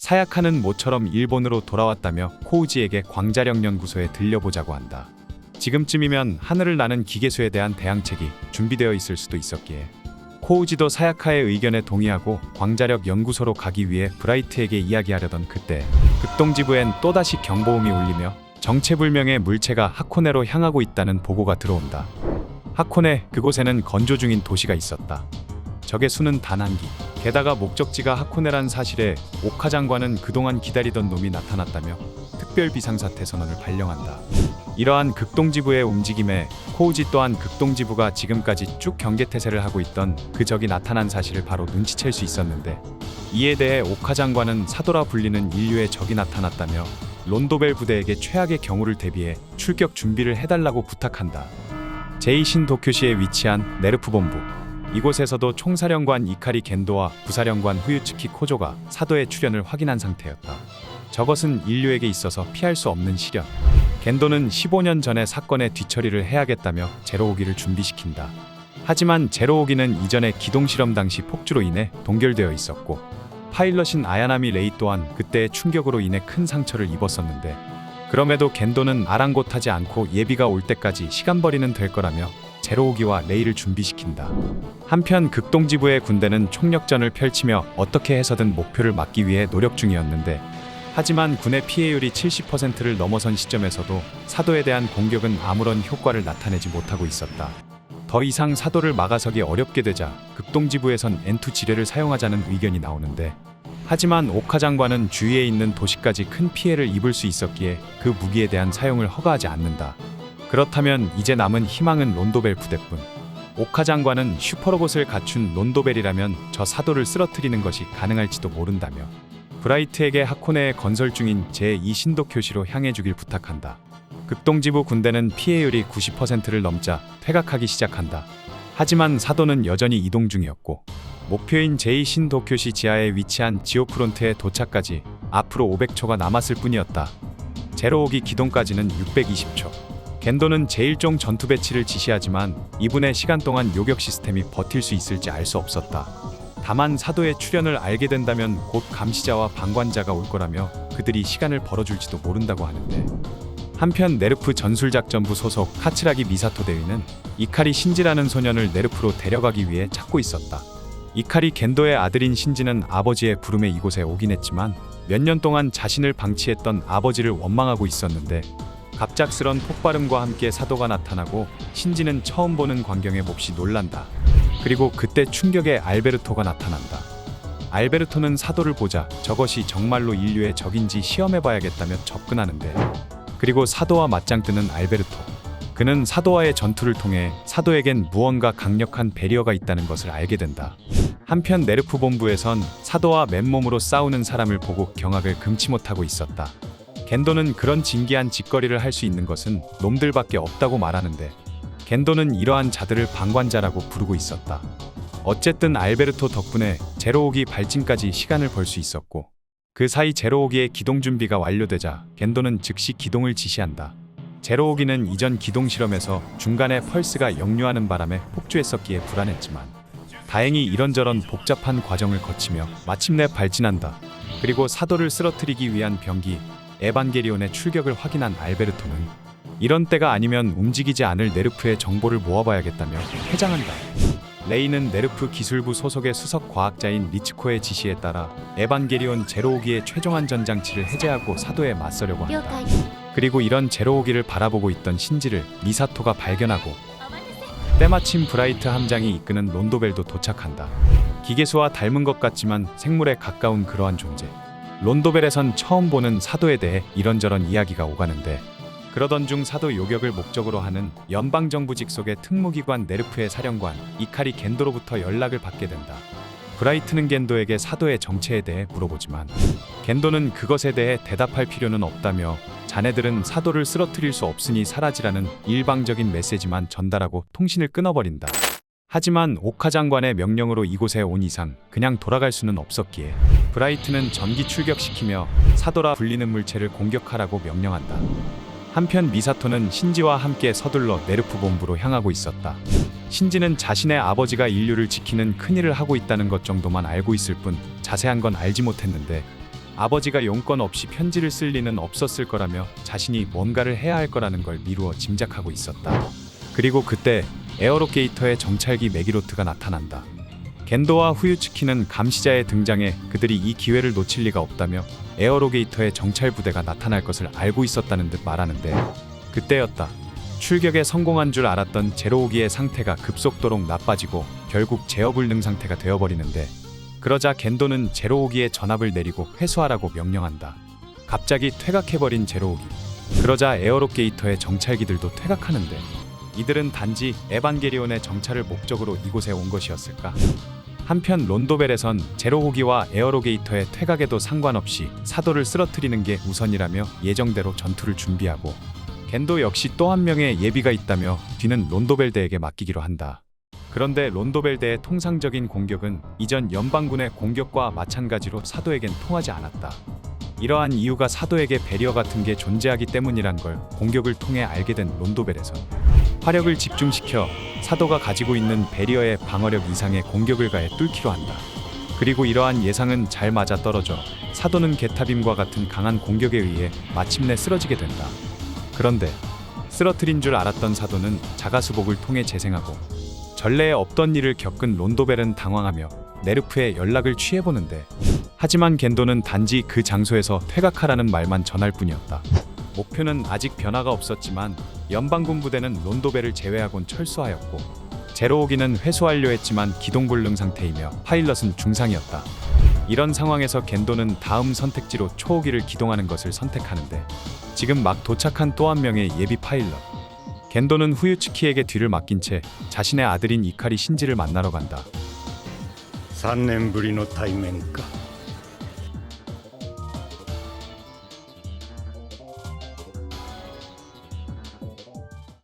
사야카는 모처럼 일본으로 돌아왔다며 코우지에게 광자력 연구소에 들려보자고 한다. 지금쯤이면 하늘을 나는 기계수에 대한 대항책이 준비되어 있을 수도 있었기에 코우지도 사야카의 의견에 동의하고 광자력 연구소로 가기 위해 브라이트에게 이야기하려던 그때 극동지부엔 또다시 경보음이 울리며 정체불명의 물체가 하코네로 향하고 있다는 보고가 들어온다. 하코네, 그곳에는 건조 중인 도시가 있었다. 적의 수는 단 한 기. 게다가 목적지가 하코네란 사실에 오카 장관은 그동안 기다리던 놈이 나타났다며 특별 비상사태 선언을 발령한다. 이러한 극동지부의 움직임에 코우지 또한 극동지부가 지금까지 쭉 경계태세를 하고 있던 그 적이 나타난 사실을 바로 눈치챌 수 있었는데, 이에 대해 오카 장관은 사도라 불리는 인류의 적이 나타났다며 론도벨 부대에게 최악의 경우를 대비해 출격 준비를 해달라고 부탁한다. 제2신도쿄시에 위치한 네르프 본부. 이곳에서도 총사령관 이카리 겐도와 부사령관 후유츠키 코조가 사도의 출현을 확인한 상태였다. 저것은 인류에게 있어서 피할 수 없는 시련. 겐도는 15년 전의 사건의 뒤처리를 해야겠다며 제로호기를 준비시킨다. 하지만 제로호기는 이전의 기동실험 당시 폭주로 인해 동결되어 있었고, 파일럿인 아야나미 레이 또한 그때의 충격으로 인해 큰 상처를 입었었는데, 그럼에도 겐도는 아랑곳하지 않고 예비가 올 때까지 시간벌이는 될 거라며 제로호기와 레이를 준비시킨다. 한편 극동지부의 군대는 총력전을 펼치며 어떻게 해서든 목표를 막기 위해 노력 중이었는데, 하지만 군의 피해율이 70%를 넘어선 시점에서도 사도에 대한 공격은 아무런 효과를 나타내지 못하고 있었다. 더 이상 사도를 막아서기 어렵게 되자 극동지부에선 N2 지뢰를 사용하자는 의견이 나오는데, 하지만 오카 장관은 주위에 있는 도시까지 큰 피해를 입을 수 있었기에 그 무기에 대한 사용을 허가하지 않는다. 그렇다면 이제 남은 희망은 론도벨 부대뿐. 오카 장관은 슈퍼로봇을 갖춘 론도벨이라면 저 사도를 쓰러뜨리는 것이 가능할지도 모른다며 브라이트에게 하코네에 건설 중인 제2신도쿄시로 향해 주길 부탁한다. 극동지부 군대는 피해율이 90%를 넘자 퇴각하기 시작한다. 하지만 사도는 여전히 이동 중이었고, 목표인 제2신도쿄시 지하에 위치한 지오프론트에 도착까지 앞으로 500초가 남았을 뿐이었다. 제로호기 기동까지는 620초. 겐도는 제1종 전투 배치를 지시하지만 이분의 시간 동안 요격 시스템이 버틸 수 있을지 알 수 없었다. 다만 사도의 출현을 알게 된다면 곧 감시자와 방관자가 올 거라며 그들이 시간을 벌어줄지도 모른다고 하는데, 한편 네르프 전술작전부 소속 카츠라기 미사토 대위는 이카리 신지라는 소년을 네르프로 데려가기 위해 찾고 있었다. 이카리 겐도의 아들인 신지는 아버지의 부름에 이곳에 오긴 했지만 몇 년 동안 자신을 방치했던 아버지를 원망하고 있었는데, 갑작스런 폭발음과 함께 사도가 나타나고 신지는 처음 보는 광경에 몹시 놀란다. 그리고 그때 충격의 알베르토가 나타난다. 알베르토는 사도를 보자 저것이 정말로 인류의 적인지 시험해봐야겠다며 접근하는데, 그리고 사도와 맞짱 뜨는 알베르토. 그는 사도와의 전투를 통해 사도에겐 무언가 강력한 배리어가 있다는 것을 알게 된다. 한편 네르프 본부에선 사도와 맨몸으로 싸우는 사람을 보고 경악을 금치 못하고 있었다. 겐도는 그런 진기한 짓거리를 할 수 있는 것은 놈들밖에 없다고 말하는데, 겐도는 이러한 자들을 방관자라고 부르고 있었다. 어쨌든 알베르토 덕분에 제로호기 발진까지 시간을 벌 수 있었고, 그 사이 제로호기의 기동 준비가 완료되자 겐도는 즉시 기동을 지시한다. 제로호기는 이전 기동 실험에서 중간에 펄스가 역류하는 바람에 폭주했었기에 불안했지만 다행히 이런저런 복잡한 과정을 거치며 마침내 발진한다. 그리고 사도를 쓰러뜨리기 위한 병기 에반게리온의 출격을 확인한 알베르토는 이런 때가 아니면 움직이지 않을 네르프의 정보를 모아봐야겠다며 회장한다. 레이는 네르프 기술부 소속의 수석 과학자인 리츠코의 지시에 따라 에반게리온 제로호기의 최종 안전 장치를 해제하고 사도에 맞서려고 한다. 그리고 이런 제로호기를 바라보고 있던 신지를 미사토가 발견하고, 때마침 브라이트 함장이 이끄는 론도벨도 도착한다. 기계수와 닮은 것 같지만 생물에 가까운 그러한 존재. 론도벨에선 처음 보는 사도에 대해 이런저런 이야기가 오가는데, 그러던 중 사도 요격을 목적으로 하는 연방정부 직속의 특무기관 네르프의 사령관 이카리 겐도로부터 연락을 받게 된다. 브라이트는 겐도에게 사도의 정체에 대해 물어보지만 겐도는 그것에 대해 대답할 필요는 없다며 자네들은 사도를 쓰러뜨릴 수 없으니 사라지라는 일방적인 메시지만 전달하고 통신을 끊어버린다. 하지만 오카 장관의 명령으로 이곳에 온 이상 그냥 돌아갈 수는 없었기에 브라이트는 전기 출격시키며 사도라 불리는 물체를 공격하라고 명령한다. 한편 미사토는 신지와 함께 서둘러 네르프 본부로 향하고 있었다. 신지는 자신의 아버지가 인류를 지키는 큰일을 하고 있다는 것 정도만 알고 있을 뿐 자세한 건 알지 못했는데, 아버지가 용건 없이 편지를 쓸 리는 없었을 거라며 자신이 뭔가를 해야 할 거라는 걸 미루어 짐작하고 있었다. 그리고 그때 에어로게이터의 정찰기 메기로트가 나타난다. 겐도와 후유츠키는 감시자의 등장에 그들이 이 기회를 놓칠 리가 없다며 에어로게이터의 정찰 부대가 나타날 것을 알고 있었다는 듯 말하는데, 그때였다. 출격에 성공한 줄 알았던 제로오기의 상태가 급속도로 나빠지고 결국 제어불능 상태가 되어버리는데, 그러자 겐도는 제로오기의 전압을 내리고 회수하라고 명령한다. 갑자기 퇴각해버린 제로오기. 그러자 에어로게이터의 정찰기들도 퇴각하는데, 이들은 단지 에반게리온의 정찰을 목적으로 이곳에 온 것이었을까? 한편 론도벨에선 제로호기와 에어로게이터의 퇴각에도 상관없이 사도를 쓰러뜨리는 게 우선이라며 예정대로 전투를 준비하고, 겐도 역시 또 한 명의 예비가 있다며 뒤는 론도벨대에게 맡기기로 한다. 그런데 론도벨대의 통상적인 공격은 이전 연방군의 공격과 마찬가지로 사도에겐 통하지 않았다. 이러한 이유가 사도에게 배리어 같은 게 존재하기 때문이란 걸 공격을 통해 알게 된 론도벨에선 화력을 집중시켜 사도가 가지고 있는 배리어의 방어력 이상의 공격을 가해 뚫기로 한다. 그리고 이러한 예상은 잘 맞아떨어져 사도는 게타빔과 같은 강한 공격에 의해 마침내 쓰러지게 된다. 그런데 쓰러뜨린 줄 알았던 사도는 자가수복을 통해 재생하고, 전례에 없던 일을 겪은 론도벨은 당황하며 네르프에 연락을 취해보는데, 하지만 겐도는 단지 그 장소에서 퇴각하라는 말만 전할 뿐이었다. 목표는 아직 변화가 없었지만 연방군 부대는 론도벨을 제외하곤 철수하였고, 제로오기는 회수 완료했지만 기동불능 상태이며 파일럿은 중상이었다. 이런 상황에서 겐도는 다음 선택지로 초호기를 기동하는 것을 선택하는데, 지금 막 도착한 또 한 명의 예비 파일럿. 겐도는 후유츠키에게 뒤를 맡긴 채 자신의 아들인 이카리 신지를 만나러 간다. 3年ぶりの対面か。